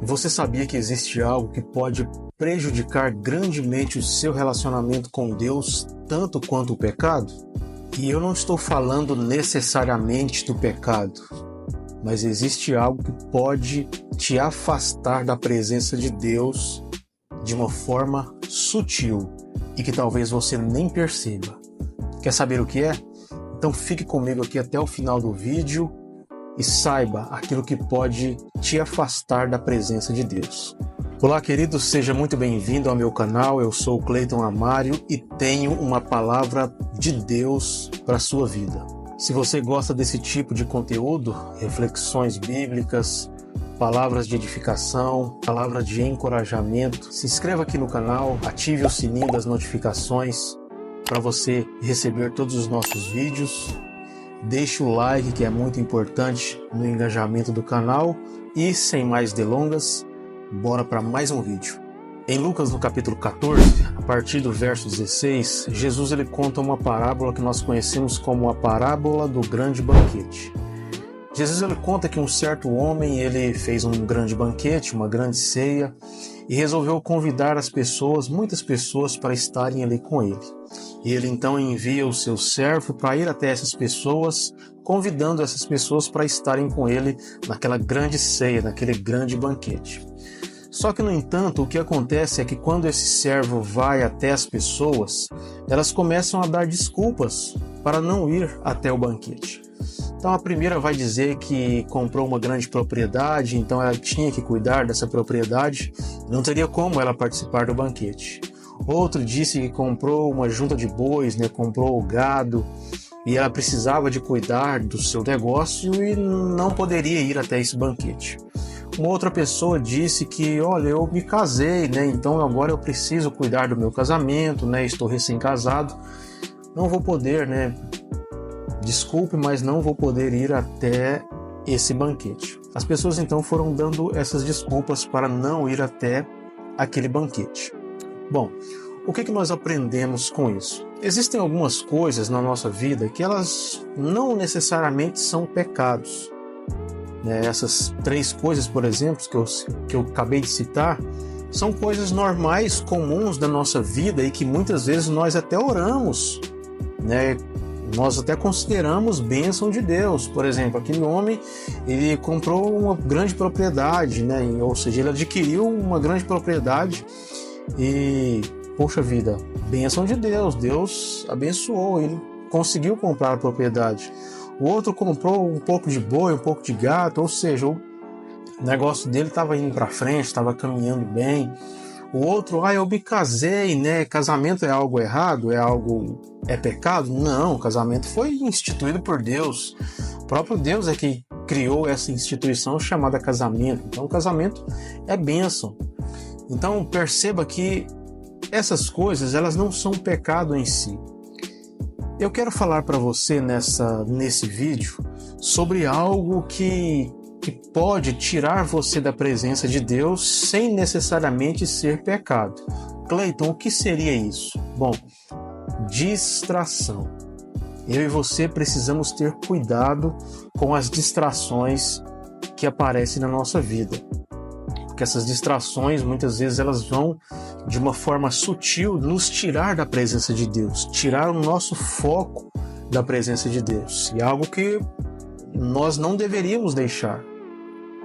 Você sabia que existe algo que pode prejudicar grandemente o seu relacionamento com Deus, tanto quanto o pecado? E eu não estou falando necessariamente do pecado, mas existe algo que pode te afastar da presença de Deus de uma forma sutil e que talvez você nem perceba. Quer saber o que é? Então fique comigo aqui até o final do vídeo e saiba aquilo que pode te afastar da presença de Deus. Olá, querido, seja muito bem-vindo ao meu canal. Eu sou o Cleiton Amário e tenho uma palavra de Deus para a sua vida. Se você gosta desse tipo de conteúdo, reflexões bíblicas, palavras de edificação, palavras de encorajamento, se inscreva aqui no canal, ative o sininho das notificações para você receber todos os nossos vídeos. Deixe o like, que é muito importante no engajamento do canal. E sem mais delongas, bora para mais um vídeo. Em Lucas, no capítulo 14, a partir do verso 16, Jesus ele conta uma parábola que nós conhecemos como a parábola do grande banquete. Jesus ele conta que um certo homem ele fez um grande banquete, uma grande ceia, e resolveu convidar as pessoas, muitas pessoas, para estarem ali com ele. E ele então envia o seu servo para ir até essas pessoas, convidando essas pessoas para estarem com ele naquela grande ceia, naquele grande banquete. Só que, no entanto, o que acontece é que quando esse servo vai até as pessoas, elas começam a dar desculpas para não ir até o banquete. Então a primeira vai dizer que comprou uma grande propriedade, então ela tinha que cuidar dessa propriedade, não teria como ela participar do banquete. Outro disse que comprou uma junta de bois, comprou o gado, e ela precisava de cuidar do seu negócio e não poderia ir até esse banquete. Uma outra pessoa disse que, olha, eu me casei, então agora eu preciso cuidar do meu casamento, estou recém-casado, não vou poder, desculpe, mas não vou poder ir até esse banquete. As pessoas então foram dando essas desculpas para não ir até aquele banquete. Bom, o que nós aprendemos com isso? Existem algumas coisas na nossa vida que elas não necessariamente são pecados. Essas três coisas, por exemplo, que eu acabei de citar, são coisas normais, comuns da nossa vida e que muitas vezes nós até oramos, Nós até consideramos bênção de Deus. Por exemplo, aquele homem, ele comprou uma grande propriedade, ou seja, ele adquiriu uma grande propriedade e, poxa vida, bênção de Deus, Deus abençoou, ele conseguiu comprar a propriedade. O outro comprou um pouco de boi, um pouco de gato, ou seja, o negócio dele estava indo para frente, estava caminhando bem. O outro, eu me casei, casamento é algo errado? É pecado? Não, o casamento foi instituído por Deus. O próprio Deus é que criou essa instituição chamada casamento. Então o casamento é bênção. Então perceba que essas coisas, elas não são pecado em si. Eu quero falar para você nesse vídeo sobre algo que pode tirar você da presença de Deus sem necessariamente ser pecado. Cleiton, o que seria isso? Bom, distração. Eu e você precisamos ter cuidado com as distrações que aparecem na nossa vida. Porque essas distrações, muitas vezes, elas vão, de uma forma sutil, nos tirar da presença de Deus, tirar o nosso foco da presença de Deus. E é algo que nós não deveríamos deixar.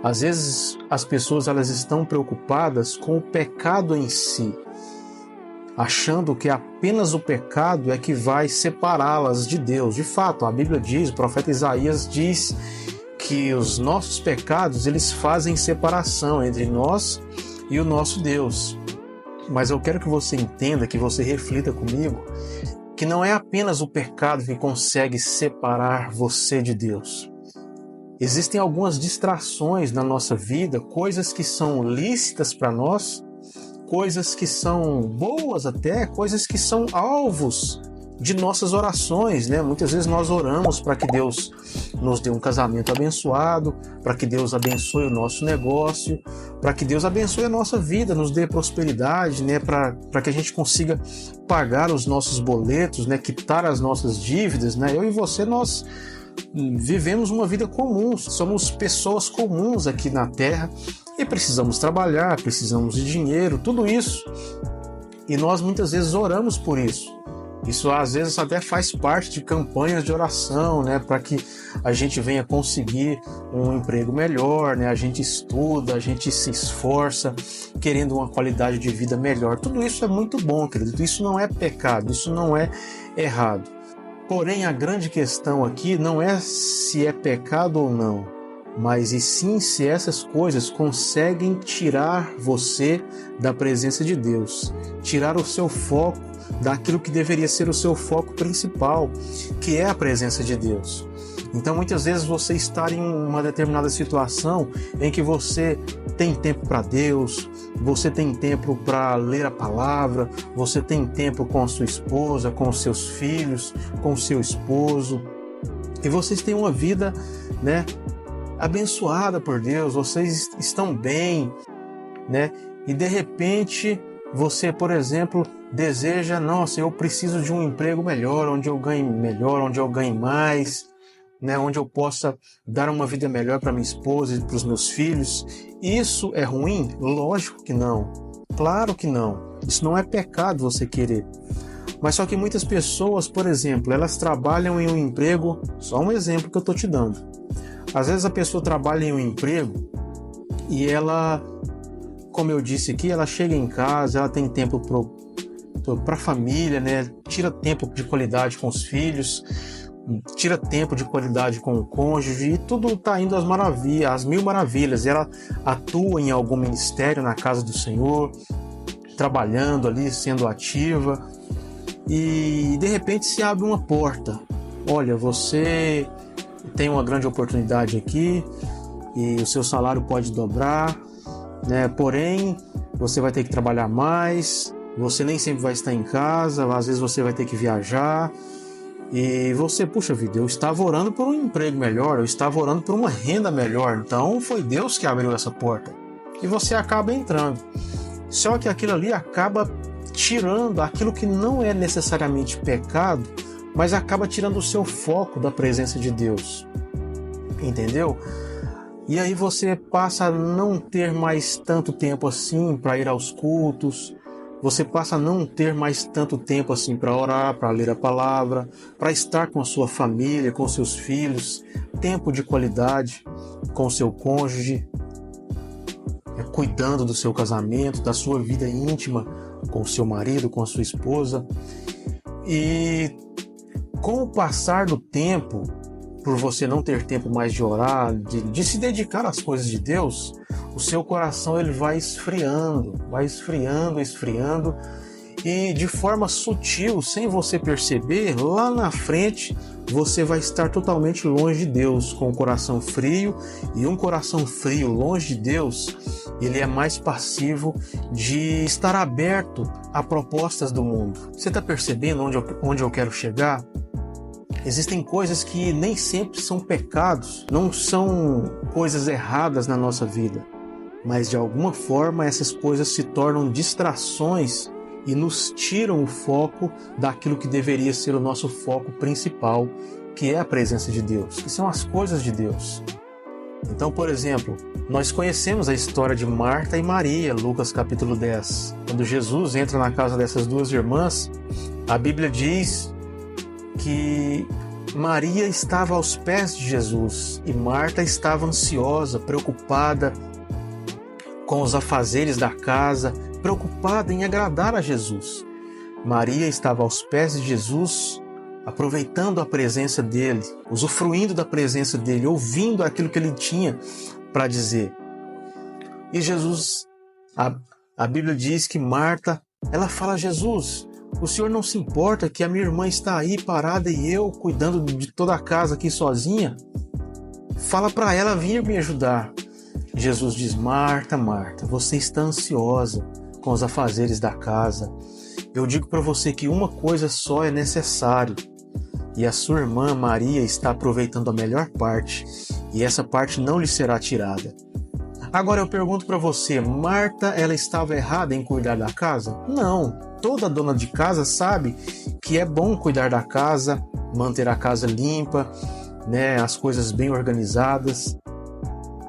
Às vezes as pessoas elas estão preocupadas com o pecado em si, achando que apenas o pecado é que vai separá-las de Deus. De fato, a Bíblia diz, o profeta Isaías diz que os nossos pecados eles fazem separação entre nós e o nosso Deus. Mas eu quero que você entenda, que você reflita comigo, que não é apenas o pecado que consegue separar você de Deus. Existem algumas distrações na nossa vida, coisas que são lícitas para nós, coisas que são boas até, coisas que são alvos de nossas orações, Muitas vezes nós oramos para que Deus nos dê um casamento abençoado, para que Deus abençoe o nosso negócio, para que Deus abençoe a nossa vida, nos dê prosperidade, para que a gente consiga pagar os nossos boletos, quitar as nossas dívidas, Eu e você, nós vivemos uma vida comum, somos pessoas comuns aqui na Terra e precisamos trabalhar, precisamos de dinheiro, tudo isso. E nós muitas vezes oramos por isso. Isso às vezes até faz parte de campanhas de oração, né, para que a gente venha conseguir um emprego melhor, né, a gente estuda, a gente se esforça, querendo uma qualidade de vida melhor. Tudo isso é muito bom, querido. Isso não é pecado, isso não é errado. Porém, a grande questão aqui não é se é pecado ou não, mas e sim se essas coisas conseguem tirar você da presença de Deus, tirar o seu foco daquilo que deveria ser o seu foco principal, que é a presença de Deus. Então, muitas vezes você está em uma determinada situação em que você tem tempo para Deus, você tem tempo para ler a palavra, você tem tempo com a sua esposa, com os seus filhos, com o seu esposo, e vocês têm uma vida, né, abençoada por Deus, vocês estão bem, né? E de repente você, por exemplo, deseja, nossa, eu preciso de um emprego melhor, onde eu ganhe melhor, onde eu ganhe mais, né? Onde eu possa dar uma vida melhor para minha esposa e para os meus filhos. Isso é ruim? Lógico que não. Claro que não. Isso não é pecado você querer. Mas só que muitas pessoas, por exemplo, elas trabalham em um emprego, só um exemplo que eu estou te dando. Às vezes a pessoa trabalha em um emprego e ela, como eu disse aqui, ela chega em casa, ela tem tempo para a família, né? Tira tempo de qualidade com os filhos, tira tempo de qualidade com o cônjuge, e tudo está indo às maravilhas, às mil maravilhas. E ela atua em algum ministério na casa do Senhor, trabalhando ali, sendo ativa, e de repente se abre uma porta. Olha, você tem uma grande oportunidade aqui e o seu salário pode dobrar, né? Porém, você vai ter que trabalhar mais, você nem sempre vai estar em casa, às vezes você vai ter que viajar. E você, puxa vida, eu estava orando por um emprego melhor, eu estava orando por uma renda melhor, então foi Deus que abriu essa porta. E você acaba entrando. Só que aquilo ali acaba tirando aquilo que não é necessariamente pecado, mas acaba tirando o seu foco da presença de Deus. Entendeu? E aí você passa a não ter mais tanto tempo assim para ir aos cultos, você passa a não ter mais tanto tempo assim para orar, para ler a palavra, para estar com a sua família, com seus filhos, tempo de qualidade com o seu cônjuge, cuidando do seu casamento, da sua vida íntima com o seu marido, com a sua esposa. E com o passar do tempo, por você não ter tempo mais de orar, de se dedicar às coisas de Deus, o seu coração ele vai esfriando, e de forma sutil, sem você perceber, lá na frente você vai estar totalmente longe de Deus, com o coração frio. E um coração frio longe de Deus, ele é mais passivo de estar aberto a propostas do mundo. Você está percebendo onde eu quero chegar? Existem coisas que nem sempre são pecados, não são coisas erradas na nossa vida, mas de alguma forma essas coisas se tornam distrações e nos tiram o foco daquilo que deveria ser o nosso foco principal, que é a presença de Deus, que são as coisas de Deus. Então, por exemplo, nós conhecemos a história de Marta e Maria, Lucas capítulo 10. Quando Jesus entra na casa dessas duas irmãs, a Bíblia diz que Maria estava aos pés de Jesus e Marta estava ansiosa, preocupada com os afazeres da casa, preocupada em agradar a Jesus. Maria estava aos pés de Jesus, aproveitando a presença dele, usufruindo da presença dele, ouvindo aquilo que ele tinha para dizer. E Jesus, a Bíblia diz que Marta, ela fala: Jesus, o Senhor não se importa que a minha irmã está aí parada e eu cuidando de toda a casa aqui sozinha? Fala para ela vir me ajudar. Jesus diz: Marta, Marta, você está ansiosa com os afazeres da casa. Eu digo para você que uma coisa só é necessário. E a sua irmã Maria está aproveitando a melhor parte, e essa parte não lhe será tirada. Agora eu pergunto para você, Marta, ela estava errada em cuidar da casa? Não. Toda dona de casa sabe que é bom cuidar da casa, manter a casa limpa, né, as coisas bem organizadas.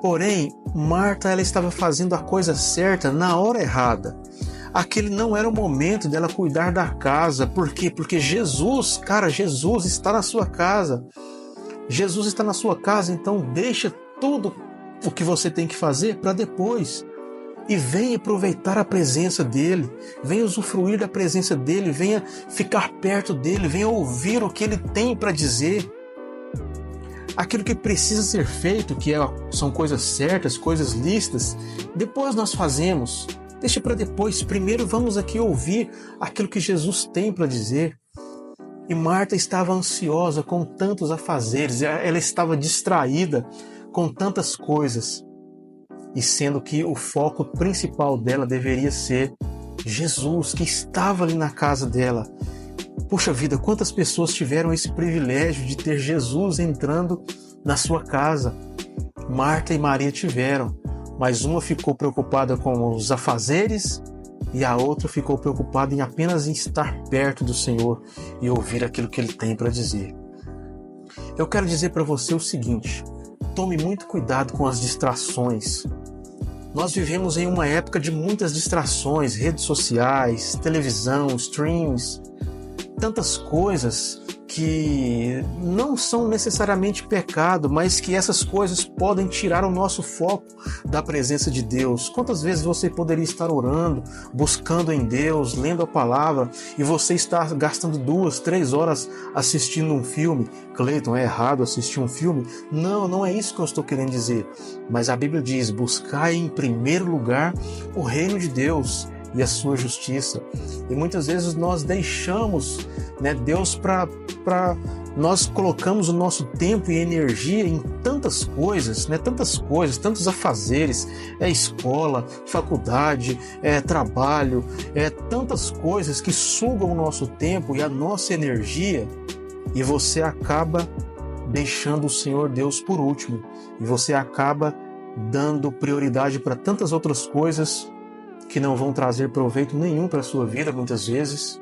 Porém, Marta, ela estava fazendo a coisa certa na hora errada. Aquele não era o momento dela cuidar da casa. Por quê? Porque Jesus está na sua casa. Jesus está na sua casa, então deixa tudo o que você tem que fazer para depois. E venha aproveitar a presença dele, venha usufruir da presença dele, venha ficar perto dele, venha ouvir o que ele tem para dizer. Aquilo que precisa ser feito, são coisas certas, coisas lícitas, depois nós fazemos. Deixa para depois. Primeiro vamos aqui ouvir aquilo que Jesus tem para dizer. E Marta estava ansiosa com tantos afazeres, ela estava distraída com tantas coisas. E sendo que o foco principal dela deveria ser Jesus, que estava ali na casa dela. Puxa vida, quantas pessoas tiveram esse privilégio de ter Jesus entrando na sua casa? Marta e Maria tiveram, mas uma ficou preocupada com os afazeres e a outra ficou preocupada em apenas estar perto do Senhor e ouvir aquilo que Ele tem para dizer. Eu quero dizer para você o seguinte: tome muito cuidado com as distrações. Nós vivemos em uma época de muitas distrações, redes sociais, televisão, streams, tantas coisas que não são necessariamente pecado, mas que essas coisas podem tirar o nosso foco da presença de Deus. Quantas vezes você poderia estar orando, buscando em Deus, lendo a palavra, e você está gastando 2, 3 horas assistindo um filme? Cleiton, é errado assistir um filme? Não é isso que eu estou querendo dizer. Mas a Bíblia diz: buscai em primeiro lugar o reino de Deus e a sua justiça. E muitas vezes nós deixamos, Deus nós colocamos o nosso tempo e energia em tantas coisas, tantos afazeres, escola, faculdade, trabalho, tantas coisas que sugam o nosso tempo e a nossa energia, e você acaba deixando o Senhor Deus por último, e você acaba dando prioridade para tantas outras coisas que não vão trazer proveito nenhum para a sua vida muitas vezes,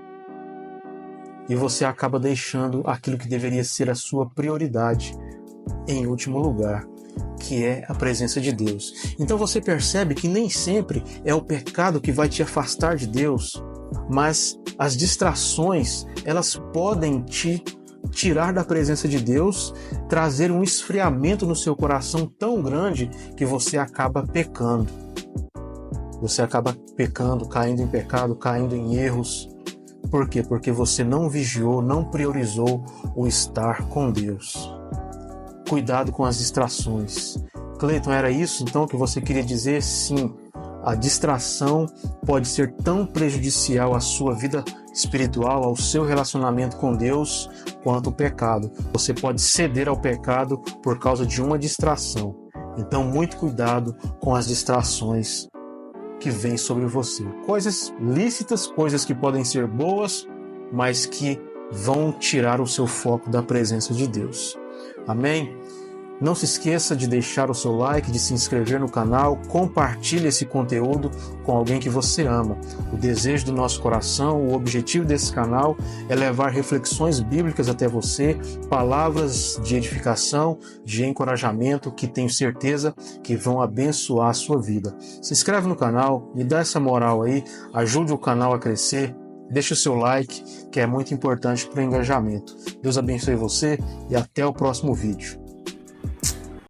e você acaba deixando aquilo que deveria ser a sua prioridade em último lugar, que é a presença de Deus. Então você percebe que nem sempre é o pecado que vai te afastar de Deus, mas as distrações, elas podem te tirar da presença de Deus, trazer um esfriamento no seu coração tão grande que você acaba pecando. Você acaba pecando, caindo em pecado, caindo em erros. Por quê? Porque você não vigiou, não priorizou o estar com Deus. Cuidado com as distrações. Cleiton, era isso então que você queria dizer? Sim, a distração pode ser tão prejudicial à sua vida espiritual, ao seu relacionamento com Deus, quanto o pecado. Você pode ceder ao pecado por causa de uma distração. Então, muito cuidado com as distrações que vêm sobre você. Coisas lícitas, coisas que podem ser boas, mas que vão tirar o seu foco da presença de Deus. Amém? Não se esqueça de deixar o seu like, de se inscrever no canal, compartilhe esse conteúdo com alguém que você ama. O desejo do nosso coração, o objetivo desse canal é levar reflexões bíblicas até você, palavras de edificação, de encorajamento, que tenho certeza que vão abençoar a sua vida. Se inscreve no canal, me dá essa moral aí, ajude o canal a crescer, deixa o seu like, que é muito importante para o engajamento. Deus abençoe você e até o próximo vídeo.